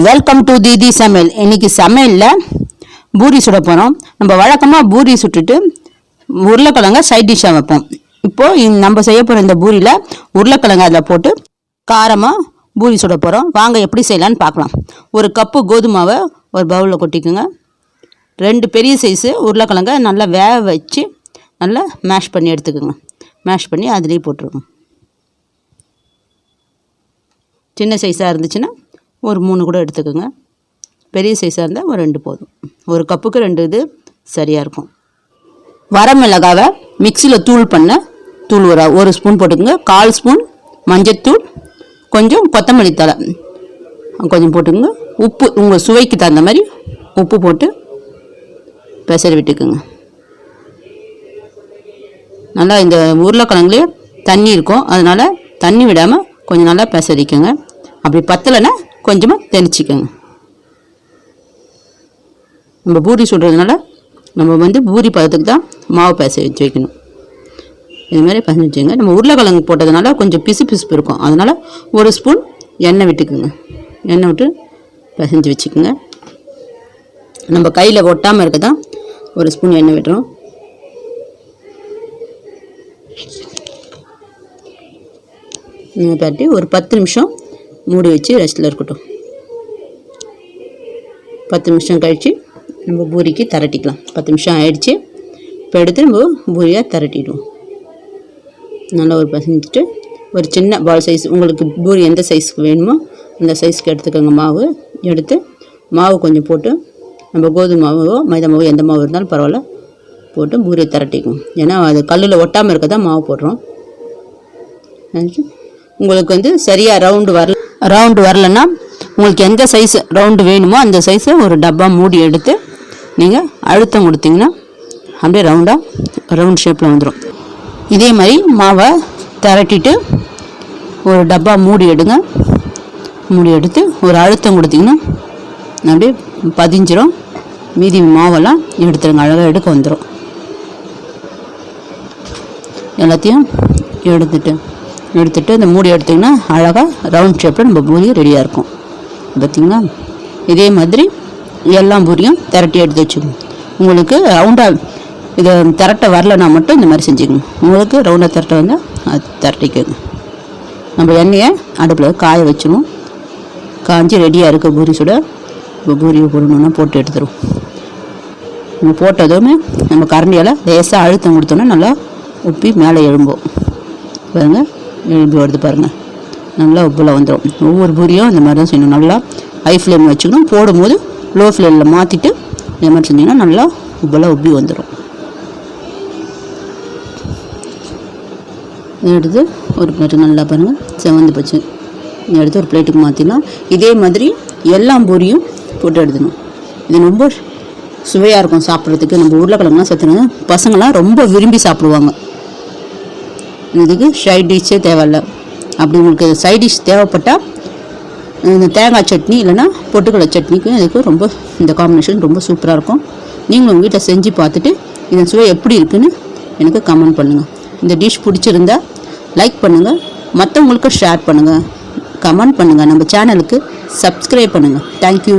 Welcome to தீதி சமையல். இன்னைக்கு சமையலில் பூரி சுட போகிறோம். நம்ம வழக்கமாக பூரி சுட்டுட்டு உருளைக்கிழங்க சைட் டிஷ்ஷாக வைப்போம். இப்போது நம்ம செய்ய போகிற இந்த பூரியில் உருளைக்கிழங்கு அதில் போட்டு காரமாக பூரி சுட போகிறோம். வாங்க எப்படி செய்யலான்னு பார்க்கலாம். ஒரு கப்பு கோதுமாவை ஒரு பவுலில் கொட்டிக்குங்க. 2 பெரிய சைஸு உருளைக்கிழங்க நல்லா வேக வச்சு நல்லா மேஷ் பண்ணி எடுத்துக்கோங்க. மேஷ் பண்ணி அதுலேயே போட்டுருங்க. சின்ன சைஸாக இருந்துச்சுன்னா ஒரு 3 கூட எடுத்துக்கோங்க. பெரிய சைஸாக இருந்தால் ஒரு 2 போதும். ஒரு கப்புக்கு 2 இது சரியாக இருக்கும். வரமிளகாவை மிக்சியில் தூள் ஒரு ஸ்பூன் போட்டுக்கோங்க. 1/4 ஸ்பூன் மஞ்சத்தூள், கொஞ்சம் கொத்தமல்லி தழை கொஞ்சம் போட்டுக்கோங்க. உப்பு உங்கள் சுவைக்கு தகுந்த மாதிரி உப்பு போட்டு பெசரி விட்டுக்குங்க. நல்லா இந்த உருளைக்கிழங்குலேயே தண்ணி இருக்கும், அதனால் தண்ணி விடாமல் கொஞ்சம் நல்லா பெசரிக்குங்க. அப்படி பத்தலைன்னா கொஞ்சமாக தெளிச்சிக்கோங்க. நம்ம பூரி சுடுறதுனால நம்ம பூரி பதத்துக்கு தான் மாவு பேச வச்சு வைக்கணும். இதுமாதிரி பசங்க வச்சுங்க. நம்ம உருளைக்கிழங்கு போட்டதுனால கொஞ்சம் பிசுப்பு இருக்கும், அதனால் 1 ஸ்பூன் எண்ணெய் விட்டுக்குங்க. எண்ணெய் விட்டு பசஞ்சு வச்சுக்கோங்க. நம்ம கையில் ஒட்டாமல் இருக்க தான் 1 ஸ்பூன் எண்ணெய் விட்டுறோம். பட்டி ஒரு 10 நிமிஷம் மூடி வச்சு ரெஸ்ட்டில் இருக்கட்டும். 10 நிமிஷம் கழித்து நம்ம பூரிக்கு திரட்டிக்கலாம். 10 நிமிஷம் ஆயிடுச்சு. இப்போ எடுத்து நம்ம பூரியாக திரட்டிடுவோம். நல்லா ஒரு பசஞ்சிட்டு ஒரு சின்ன பால் சைஸ், உங்களுக்கு பூரி எந்த சைஸுக்கு வேணுமோ அந்த சைஸ்க்கு எடுத்துக்கோங்க. மாவு எடுத்து மாவு கொஞ்சம் போட்டு நம்ம கோதுமை மாவோ மைதா மாவோ எந்த மாவு இருந்தாலும் பரவாயில்ல போட்டு பூரியை திரட்டிக்குவோம். ஏன்னா அது கல்லில் ஒட்டாமல் இருக்க தான் மாவு போடுறோம். உங்களுக்கு சரியாக ரவுண்டு வரலன்னா உங்களுக்கு எந்த சைஸ் ரவுண்டு வேணுமோ அந்த சைஸை ஒரு டப்பா மூடி எடுத்து நீங்கள் அழுத்தம் கொடுத்தீங்கன்னா அப்படியே ரவுண்ட் ஷேப்பில் வந்துடும். இதே மாதிரி மாவை திரட்டிட்டு ஒரு டப்பா மூடி எடுங்க. மூடி எடுத்து ஒரு அழுத்தம் கொடுத்தீங்கன்னா அப்படியே பதிஞ்சிரும். மீதி மாவெல்லாம் எடுத்துருங்க. அழகாக எடுக்க வந்துடும். எல்லாத்தையும் எடுத்துட்டு இந்த மூடி எடுத்திங்கன்னா அழகாக ரவுண்ட் ஷேப்பில் நம்ம பூரி ரெடியாக இருக்கும். பார்த்திங்களா? இதே மாதிரி எல்லா பூரியும் திரட்டி எடுத்து வச்சுக்கணும். உங்களுக்கு ரவுண்டாக இதை திரட்ட வரலன்னா மட்டும் இந்த மாதிரி செஞ்சுக்கணும். உங்களுக்கு ரவுண்டாக திரட்ட வந்தால் அது திரட்டிக்கோங்க. நம்ம எண்ணெயை அடுப்பில் காய வச்சுருவோம். காஞ்சி ரெடியாக இருக்குது பூரி சுட. இப்போ பூரியை போடணுன்னா போட்டு எடுத்துருவோம். நம்ம போட்டதுமே நம்ம கரண்டியால் லேசாக அழுத்தம் கொடுத்தோன்னா நல்லா உப்பி மேலே எழும்போம். பாருங்கள், எழும்பி வருது பாருங்கள். நல்லா உப்பில் வந்துடும். ஒவ்வொரு பூரியும் இந்த மாதிரி தான் செய்யணும். நல்லா ஹை ஃப்ளேமில் வச்சுக்கணும். போடும்போது லோ ஃப்ளேமில் மாற்றிட்டு இந்த மாதிரி செஞ்சிங்கன்னா நல்லா உப்பெல்லாம் உப்பி வந்துடும். எடுத்து ஒரு பிளேட்டு நல்லா பாருங்கள் செவந்து போச்சு. எடுத்து ஒரு பிளேட்டுக்கு மாற்றிடலாம். இதே மாதிரி எல்லா பூரியும் போட்டு எடுத்துக்கணும். இது ரொம்ப சுவையாக இருக்கும் சாப்பிட்றதுக்கு. நம்ம உருளைக்கிழங்குலாம் சேர்த்துங்க. பசங்களாம் ரொம்ப விரும்பி சாப்பிடுவாங்க. இதுக்கு சைட் டிஷ்ஷே தேவையில்லை. அப்படி உங்களுக்கு சைட் டிஷ் தேவைப்பட்டால் இந்த தேங்காய் சட்னி இல்லைன்னா பொட்டுக்கடலை சட்னிக்கும் இதுக்கு ரொம்ப இந்த காம்பினேஷன் ரொம்ப சூப்பராக இருக்கும். நீங்களும் உங்கள் வீட்டில் செஞ்சு பார்த்துட்டு இதன் சுவை எப்படி இருக்குன்னு எனக்கு கமெண்ட் பண்ணுங்கள். இந்த டிஷ் பிடிச்சிருந்தா லைக் பண்ணுங்கள், மற்றவங்களுக்கு ஷேர் பண்ணுங்கள், கமெண்ட் பண்ணுங்கள், நம்ம சேனலுக்கு சப்ஸ்கிரைப் பண்ணுங்கள். தேங்க்யூ.